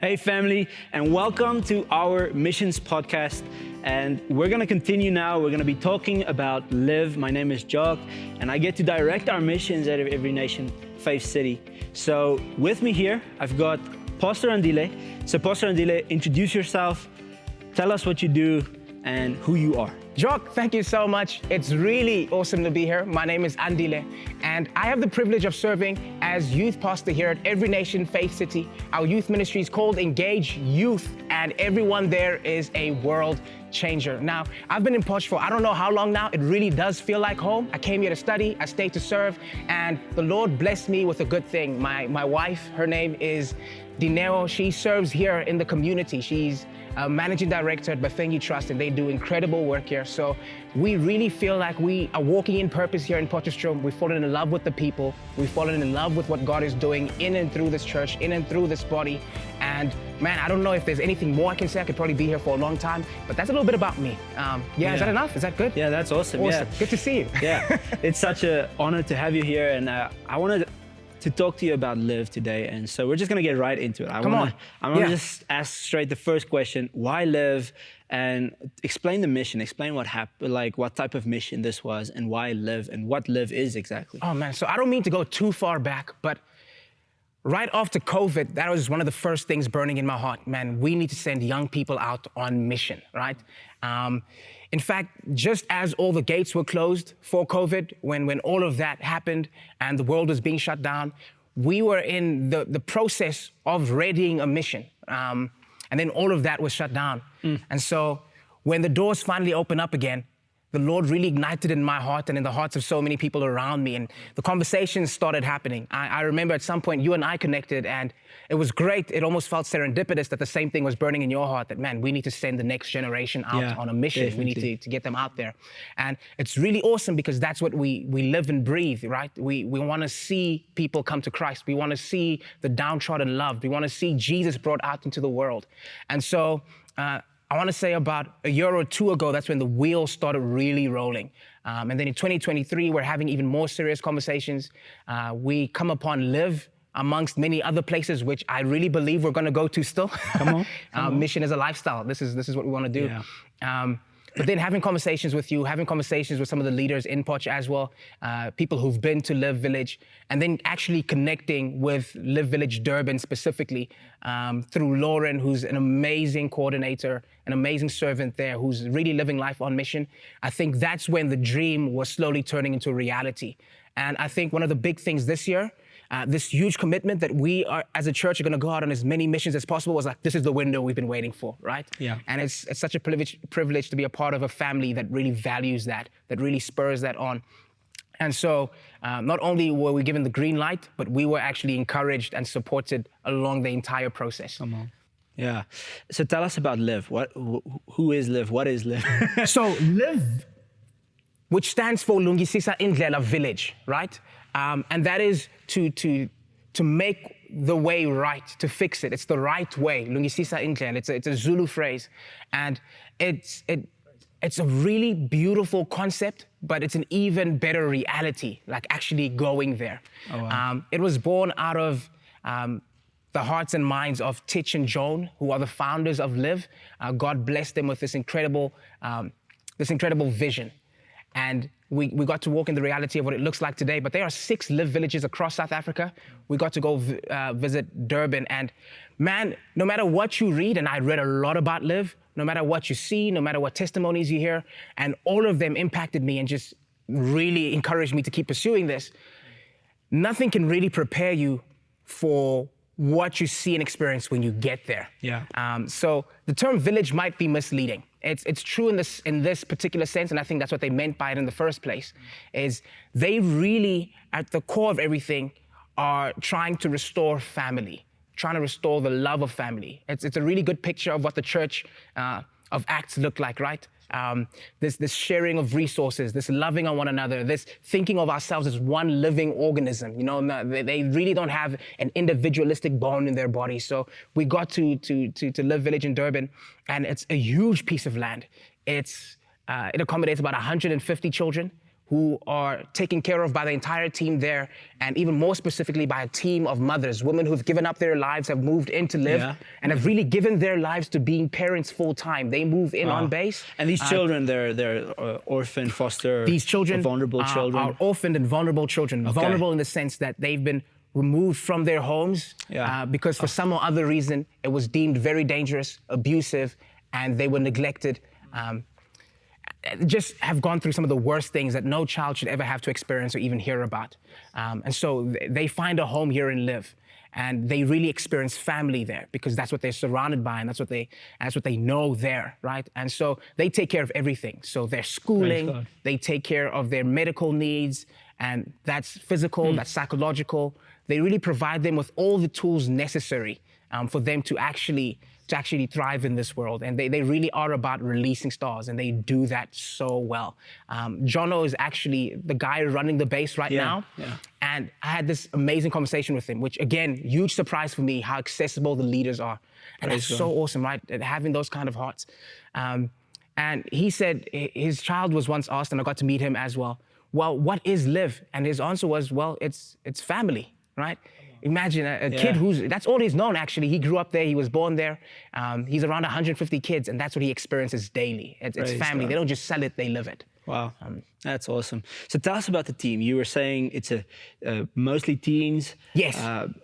Hey family, and welcome to our missions podcast. And we're gonna continue now. We're gonna be talking about LIV. My name is Jock, and I get to direct our missions at Every Nation Faith City. So with me here, I've got Pastor Andile. So Pastor Andile, introduce yourself, tell us what you do and who you are. Jock, thank you so much. It's really awesome to be here. My name is Andile, and I have the privilege of serving as youth pastor here at Every Nation Faith City. Our youth ministry is called Engage Youth, and everyone there is a world changer. Now, I've been in Poch for I don't know how long now. It really does feel like home. I came here to study, I stayed to serve, and the Lord blessed me with a good thing. My wife, her name is Dineo. She serves here in the community. She's managing director at Bafengi Trust, and they do incredible work here. So we really feel like we are walking in purpose here in Potchefstroom. We've fallen in love with the people. We've fallen in love with what God is doing in and through this church, in and through this body. And man, I don't know if there's anything more I can say. I could probably be here for a long time, but that's a little bit about me. Is that enough? Is that good? Yeah, that's awesome. Awesome. Yeah. Good to see you. Yeah, it's such an honor to have you here, and I wanted to talk to you about LIV today, and so we're just gonna get right into it. I'm gonna just ask straight the first question: why LIV? And explain the mission. Explain what happened, like what type of mission this was, and why LIV, and what LIV is exactly. Oh man, so I don't mean to go too far back, but right after COVID, that was one of the first things burning in my heart. Man, we need to send young people out on mission, right? In fact, just as all the gates were closed for COVID, when all of that happened and the world was being shut down, we were in the process of readying a mission. And then all of that was shut down. And so when the doors finally opened up again, the Lord really ignited in my heart and in the hearts of so many people around me, and the conversations started happening. I remember at some point you and I connected, and it was great. It almost felt serendipitous that the same thing was burning in your heart, that man, we need to send the next generation out on a mission. Definitely. We need to get them out there. And it's really awesome because that's what we live and breathe, right? We want to see people come to Christ. We want to see the downtrodden loved. We want to see Jesus brought out into the world. And so, I want to say about a year or two ago, that's when the wheels started really rolling. And then in 2023, we're having even more serious conversations. We come upon LIV amongst many other places, which I really believe we're going to go to still. Come on. Mission is a lifestyle. This is what we want to do. Yeah. But then having conversations with you, having conversations with some of the leaders in Poch as well, people who've been to LIV Village, and then actually connecting with LIV Village Durban specifically through Lauren, who's an amazing coordinator, an amazing servant there, who's really living life on mission. I think that's when the dream was slowly turning into reality. And I think one of the big things this year, this huge commitment that we are, as a church, are going to go out on as many missions as possible, was like, this is the window we've been waiting for, right? Yeah. And it's such a privilege to be a part of a family that really values that really spurs that on. And so not only were we given the green light, but we were actually encouraged and supported along the entire process. Come on. Yeah. So tell us about LIV. Who is LIV? What is LIV? So LIV, which stands for Andile Village, right? And that is to make the way right, to fix it. It's the right way. Andile. It's a Zulu phrase, and it's a really beautiful concept, but it's an even better reality, like actually going there. Oh, wow. It was born out of the hearts and minds of Titch and Joan, who are the founders of LIV. God blessed them with this incredible vision. And we got to walk in the reality of what it looks like today. But there are 6 LIV villages across South Africa. We got to go visit Durban. And man, no matter what you read, and I read a lot about LIV, no matter what you see, no matter what testimonies you hear, and all of them impacted me and just really encouraged me to keep pursuing this. Nothing can really prepare you for what you see and experience when you get there. Yeah. So the term village might be misleading. It's true in this particular sense, and I think that's what they meant by it in the first place, is they really, at the core of everything, are trying to restore family, trying to restore the love of family. It's a really good picture of what the church of Acts looked like, right? This sharing of resources, this loving on one another, this thinking of ourselves as one living organism. You know, they really don't have an individualistic bone in their body. So we got to LIV Village in Durban, and it's a huge piece of land. It accommodates about 150 children. who are taken care of by the entire team there, and even more specifically by a team of mothers, women who've given up their lives, have moved in to live, and have really given their lives to being parents full time. They move in on base. And these children, they're orphan, foster, these children, vulnerable children. Are orphaned and vulnerable children. Okay. Vulnerable in the sense that they've been removed from their homes because for some or other reason it was deemed very dangerous, abusive, and they were neglected. Just have gone through some of the worst things that no child should ever have to experience or even hear about. And so they find a home here in LIV, and they really experience family there because that's what they're surrounded by, and that's what they know there, right? And so they take care of everything. So their schooling, they take care of their medical needs, and that's physical, that's psychological. They really provide them with all the tools necessary for them to actually thrive in this world. And they really are about releasing stars, and they do that so well. Jono is actually the guy running the base right now. And I had this amazing conversation with him, which again, huge surprise for me, how accessible the leaders are. And that's so awesome, right? Having those kind of hearts. And he said his child was once asked, and I got to meet him as well, what is LIV? And his answer was, well, it's family, right? Imagine a kid that's all he's known, actually. He grew up there, he was born there. He's around 150 kids, and that's what he experiences daily. It's family. They don't just sell it, they live it. Wow, that's awesome. So tell us about the team. You were saying it's mostly teens. Yes.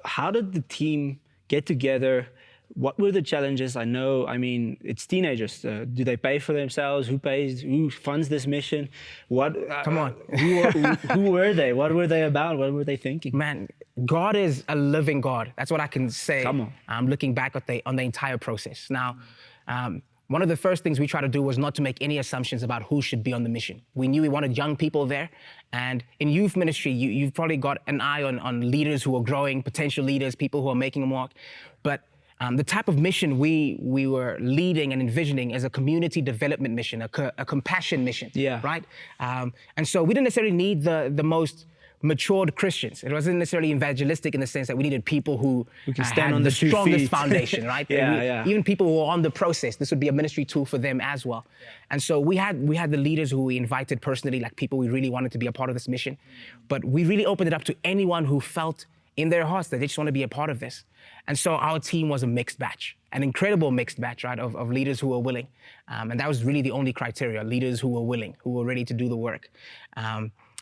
How did the team get together? What were the challenges? I mean, it's teenagers. Do they pay for themselves? Who pays? Who funds this mission? Come on. Who were they? What were they about? What were they thinking? Man, God is a living God. That's what I can say. Come on. I'm looking back on the entire process. Now, one of the first things we tried to do was not to make any assumptions about who should be on the mission. We knew we wanted young people there. And in youth ministry, you've probably got an eye on leaders who are growing, potential leaders, people who are making a mark. But the type of mission we were leading and envisioning is a community development mission, a compassion mission, right? And so we didn't necessarily need the most matured Christians. It wasn't necessarily evangelistic in the sense that we needed people who can stand had on the the 2 strongest feet. foundation, right? Even people who are on the process, this would be a ministry tool for them as well. And so we had the leaders who we invited personally, like people we really wanted to be a part of this mission. But we really opened it up to anyone who felt in their hearts that they just want to be a part of this. And so our team was a mixed batch, an incredible mixed batch, right, of leaders who were willing. And that was really the only criteria, leaders who were willing, who were ready to do the work.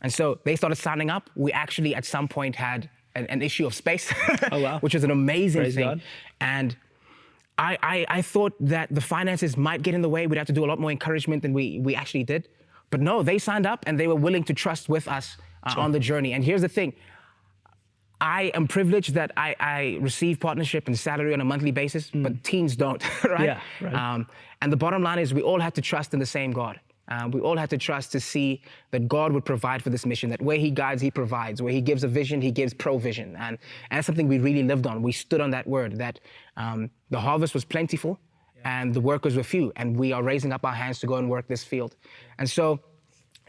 And so they started signing up. We actually, at some point, had an issue of space, which was an amazing thing. God. And I thought that the finances might get in the way. We'd have to do a lot more encouragement than we actually did. But no, they signed up, and they were willing to trust with us on the journey. And here's the thing. I am privileged that I receive partnership and salary on a monthly basis, but teens don't, right? Yeah, right. And the bottom line is we all had to trust in the same God. We all had to trust to see that God would provide for this mission, that where he guides, he provides. Where he gives a vision, he gives provision. And that's something we really lived on. We stood on that word, that the harvest was plentiful and the workers were few, and we are raising up our hands to go and work this field. And so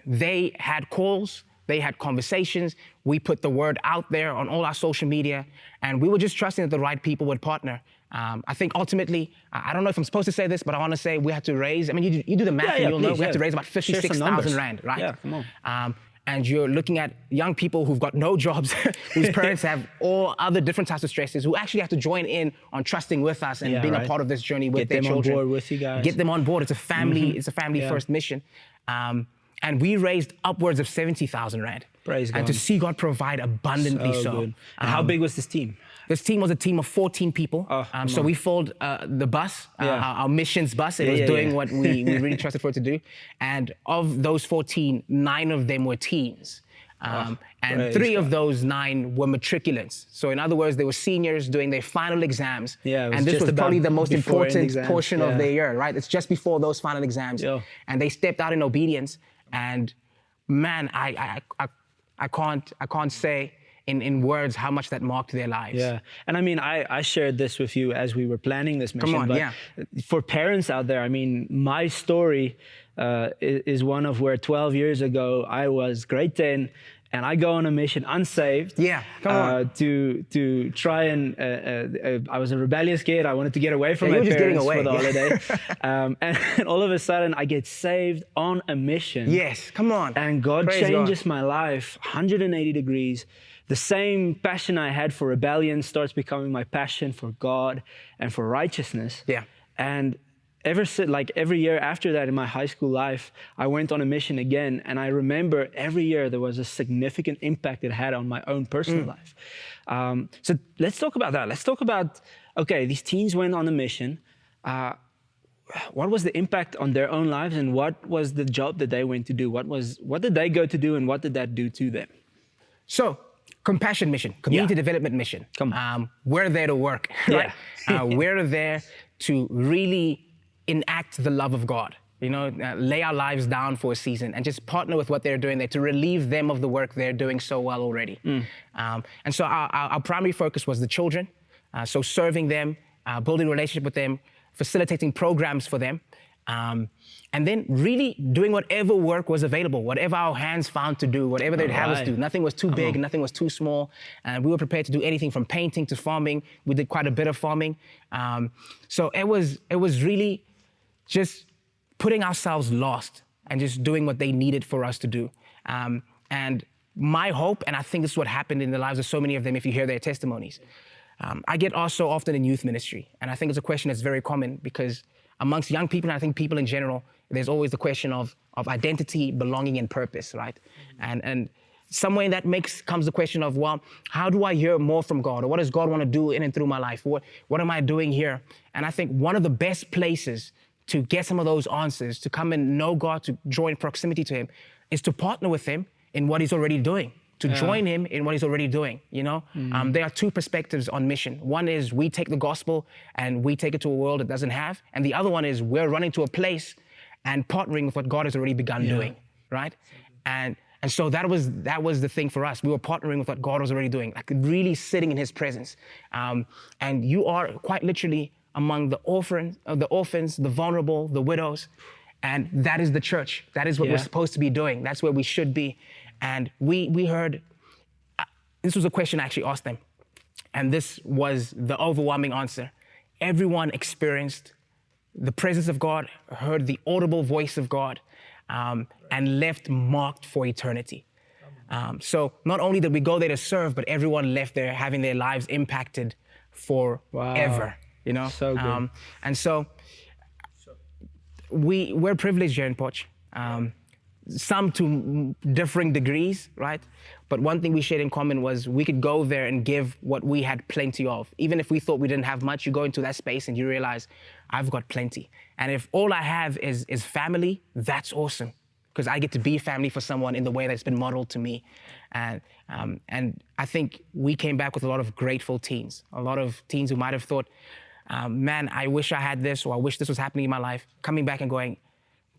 they had calls, they had conversations. We put the word out there on all our social media, and we were just trusting that the right people would partner. I think ultimately, I don't know if I'm supposed to say this, but I want to say we had to raise, I mean, you do the math and you'll know we had to raise about 56,000 Rand, right? Yeah, come on. And you're looking at young people who've got no jobs, whose parents have all other different types of stresses, who actually have to join in on trusting with us and being a part of this journey with their children. Get them on board with you guys. Get them on board. It's a family, it's a family-first mission. And we raised upwards of 70,000 Rand. Praise God. And to see God provide abundantly so. Good. And how big was this team? This team was a team of 14 people. So we filled the bus, our missions bus. It was doing what we really trusted for it to do. And of those 14, 9 of them were teens. And 3 of those 9 were matriculants. So in other words, they were seniors doing their final exams. And this was probably the most important portion of their year, right? It's just before those final exams. And they stepped out in obedience. And man, I can't say in words how much that marked their lives. Yeah, and I mean, I shared this with you as we were planning this mission. Come on, but for parents out there, I mean, my story is one of where 12 years ago I was grade 10, and I go on a mission unsaved. Yeah, come on. To try and I was a rebellious kid. I wanted to get away from Yeah, my you were just getting parents away, for the yeah. holiday, and all of a sudden I get saved on a mission. Yes, come on. And God Praise changes God. my life 180 degrees. The same passion I had for rebellion starts becoming my passion for God and for righteousness. Yeah. And every year after that in my high school life, I went on a mission again. And I remember every year there was a significant impact it had on my own personal life. So let's talk about that. Let's talk about, okay, these teens went on a mission. What was the impact on their own lives, and what was the job that they went to do? What did they go to do, and what did that do to them? So, compassion mission, community development mission. We're there to work, right? We're there to really enact the love of God, lay our lives down for a season and just partner with what they're doing there to relieve them of the work they're doing so well already. And so our primary focus was the children, so serving them, building a relationship with them, facilitating programs for them, and then really doing whatever work was available, whatever our hands found to do, whatever they'd have us do. Nothing was too big, nothing was too small. And we were prepared to do anything from painting to farming. We did quite a bit of farming. So it was really just putting ourselves lost and just doing what they needed for us to do. And my hope, and I think this is what happened in the lives of so many of them if you hear their testimonies. I get asked so often in youth ministry, and I think it's a question that's very common because amongst young people, and I think people in general, there's always the question of identity, belonging, and purpose, right? And somewhere in that comes the question of, well, how do I hear more from God? Or what does God want to do in and through my life? What am I doing here? And I think one of the best places to get some of those answers, to come and know God, to draw in proximity to Him, is to partner with Him in what He's already doing. To join Him in what He's already doing, There are two perspectives on mission. One is we take the gospel and we take it to a world it doesn't have. And the other one is we're running to a place and partnering with what God has already begun doing, right? And so that was the thing for us. We were partnering with what God was already doing, like really sitting in His presence. And you are quite literally among the orphans, the vulnerable, the widows. And that is the church. That is what we're supposed to be doing. That's where we should be. And we heard, this was a question I actually asked them, and this was the overwhelming answer. Everyone experienced the presence of God, heard the audible voice of God, and left marked for eternity. So not only did we go there to serve, but everyone left there having their lives impacted forever, So good. And so we're privileged here in Poch. Some to differing degrees, right? But one thing we shared in common was we could go there and give what we had plenty of. Even if we thought we didn't have much, you go into that space and you realize, I've got plenty. And if all I have is family, that's awesome. Because I get to be family for someone in the way that's been modeled to me. And I think we came back with a lot of grateful teens. A lot of teens who might have thought, man, I wish I had this, or I wish this was happening in my life. Coming back and going,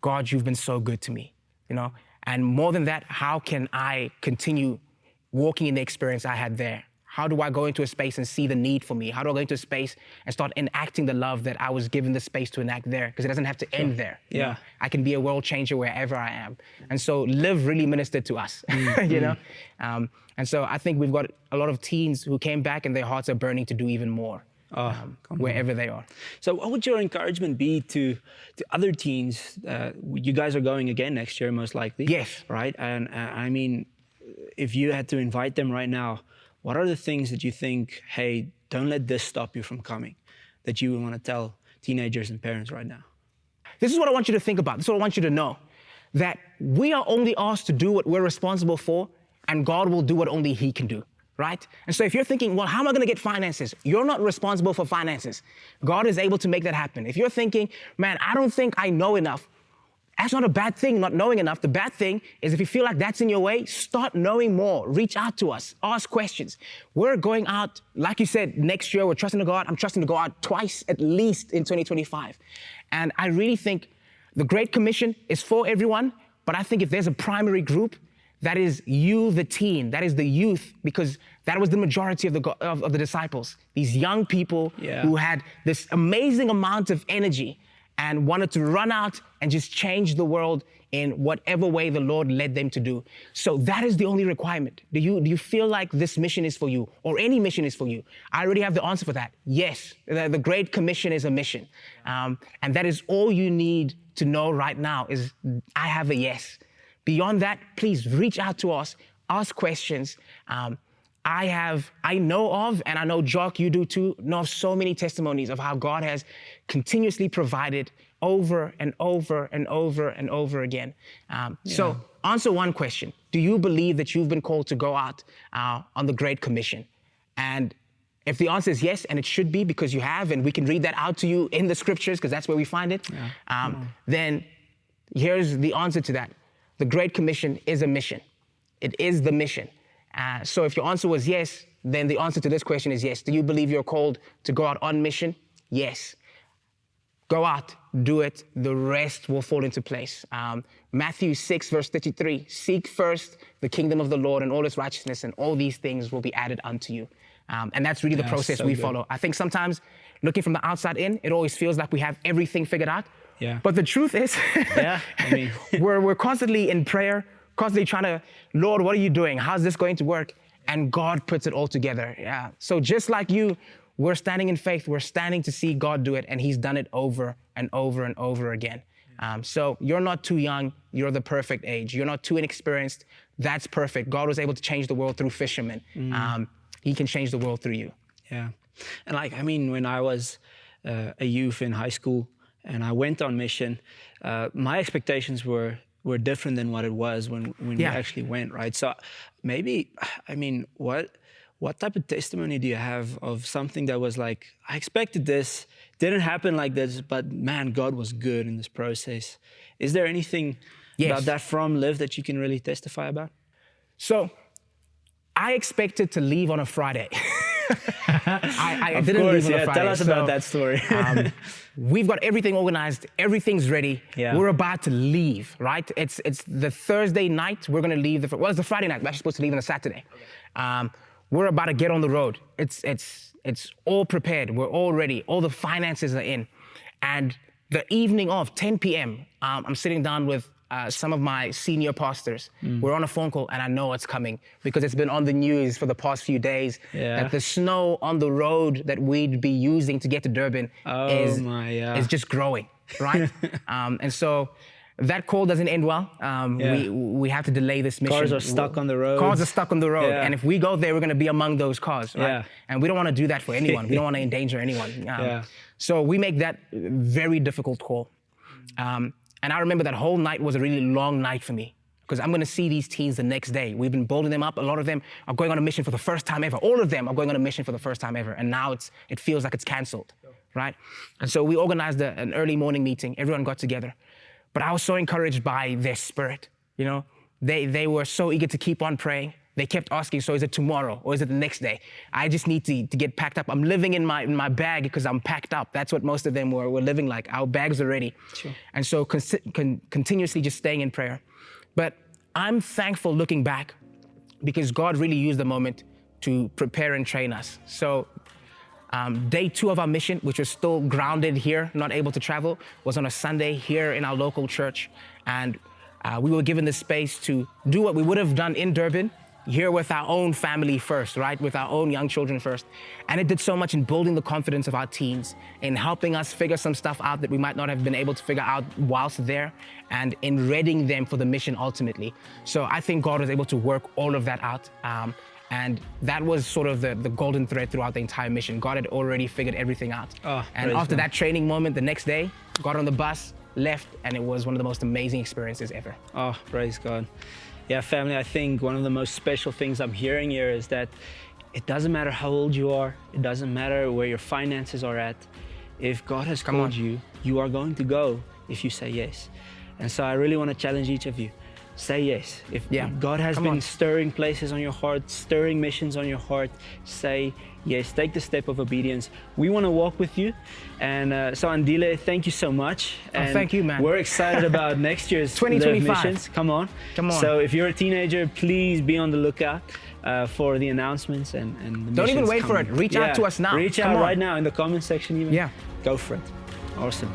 God, you've been so good to me. And more than that, how can I continue walking in the experience I had there? How do I go into a space and see the need for me? How do I go into a space and start enacting the love that I was given the space to enact there? Because it doesn't have to end there. I can be a world changer wherever I am. And so LIV really ministered to us, And so I think we've got a lot of teens who came back and their hearts are burning to do even more. Wherever they are. So what would your encouragement be to other teens? You guys are going again next year, most likely. Yes. Right? And I mean, if you had to invite them right now, what are the things that you think, hey, don't let this stop you from coming, that you would want to tell teenagers and parents right now? This is what I want you to think about. This is what I want you to know, that we are only asked to do what we're responsible for, and God will do what only He can do. Right? And so if you're thinking, well, how am I going to get finances? You're not responsible for finances. God is able to make that happen. If you're thinking, man, I don't think I know enough, that's not a bad thing, not knowing enough. The bad thing is if you feel like that's in your way, start knowing more. Reach out to us. Ask questions. We're going out, like you said, next year, we're trusting to God. I'm trusting to go out twice at least in 2025. And I really think the Great Commission is for everyone, but I think if there's a primary group, that is you, the teen, that is the youth, because that was the majority of the disciples. These young people who had this amazing amount of energy and wanted to run out and just change the world in whatever way the Lord led them to do. So that is the only requirement. Do you feel like this mission is for you, or any mission is for you? I already have the answer for that. Yes, the Great Commission is a mission. And that is all you need to know right now is I have a yes. Beyond that, please reach out to us, ask questions. I know of, and I know, Jock, you do too, know of so many testimonies of how God has continuously provided over and over and over and over again. So answer one question. Do you believe that you've been called to go out on the Great Commission? And if the answer is yes, and it should be because you have, and we can read that out to you in the scriptures because that's where we find it, then here's the answer to that. The Great Commission is a mission. It is the mission. So if your answer was yes, then the answer to this question is yes. Do you believe you're called to go out on mission? Yes. Go out, do it, the rest will fall into place. Matthew 6, verse 33, seek first the kingdom of the Lord and all its righteousness, and all these things will be added unto you. And that's really the process we follow. I think sometimes looking from the outside in, it always feels like we have everything figured out. Yeah. But the truth is, we're constantly in prayer, constantly trying to, Lord, what are you doing? How's this going to work? And God puts it all together. Yeah. So just like you, we're standing in faith. We're standing to see God do it, and he's done it over and over and over again. So you're not too young. You're the perfect age. You're not too inexperienced. That's perfect. God was able to change the world through fishermen. He can change the world through you. Yeah. And when I was a youth in high school and I went on mission, my expectations were different than what it was when we actually went, right? So maybe, what type of testimony do you have of something that was like, I expected this, didn't happen like this, but man, God was good in this process. Is there anything about that from LIV that you can really testify about? So I expected to leave on a Friday. I didn't leave on a Friday. Tell us about that story. We've got everything organized. Everything's ready. Yeah. We're about to leave, right? It's the Thursday night. We're going to leave. It's the Friday night. We're actually supposed to leave on a Saturday. We're about to get on the road. It's all prepared. We're all ready. All the finances are in. And the evening of 10 p.m., I'm sitting down with some of my senior pastors. We're on a phone call, and I know it's coming because it's been on the news for the past few days that the snow on the road that we'd be using to get to Durban is just growing, right? And so that call doesn't end well. We have to delay this mission. Cars are stuck on the road. Cars are stuck on the road. And if we go there, we're going to be among those cars, right? And we don't want to do that for anyone. We don't want to endanger anyone. So we make that very difficult call. And I remember that whole night was a really long night for me because I'm going to see these teens the next day. We've been building them up. A lot of them are going on a mission for the first time ever. All of them are going on a mission for the first time ever. And now it feels like it's canceled, right? And so we organized an early morning meeting. Everyone got together. But I was so encouraged by their spirit. You know, they were so eager to keep on praying. They kept asking, so is it tomorrow or is it the next day? I just need to get packed up. I'm living in my bag because I'm packed up. That's what most of them were living like. Our bags are ready. Sure. And so continuously just staying in prayer. But I'm thankful looking back because God really used the moment to prepare and train us. So day 2 of our mission, which was still grounded here, not able to travel, was on a Sunday here in our local church. And we were given the space to do what we would have done in Durban, here with our own family first, right? With our own young children first. And it did so much in building the confidence of our teens, in helping us figure some stuff out that we might not have been able to figure out whilst there, and in readying them for the mission ultimately. So I think God was able to work all of that out. And that was sort of the golden thread throughout the entire mission. God had already figured everything out. And after that training moment, the next day, got on the bus, left, and it was one of the most amazing experiences ever. Oh, praise God. Yeah, family, I think one of the most special things I'm hearing here is that it doesn't matter how old you are. It doesn't matter where your finances are at. If God has called you, you are going to go if you say yes. And so I really want to challenge each of you. Say yes. If God has been stirring places on your heart, stirring missions on your heart, say yes. Take the step of obedience. We want to walk with you. And so Andile, thank you so much. And thank you, man. We're excited about next year's 2025 missions. Come on. So if you're a teenager, please be on the lookout for the announcements and the missions. Don't even wait for it. Reach out to us now. Reach out right now in the comment section even. Yeah. Go for it. Awesome.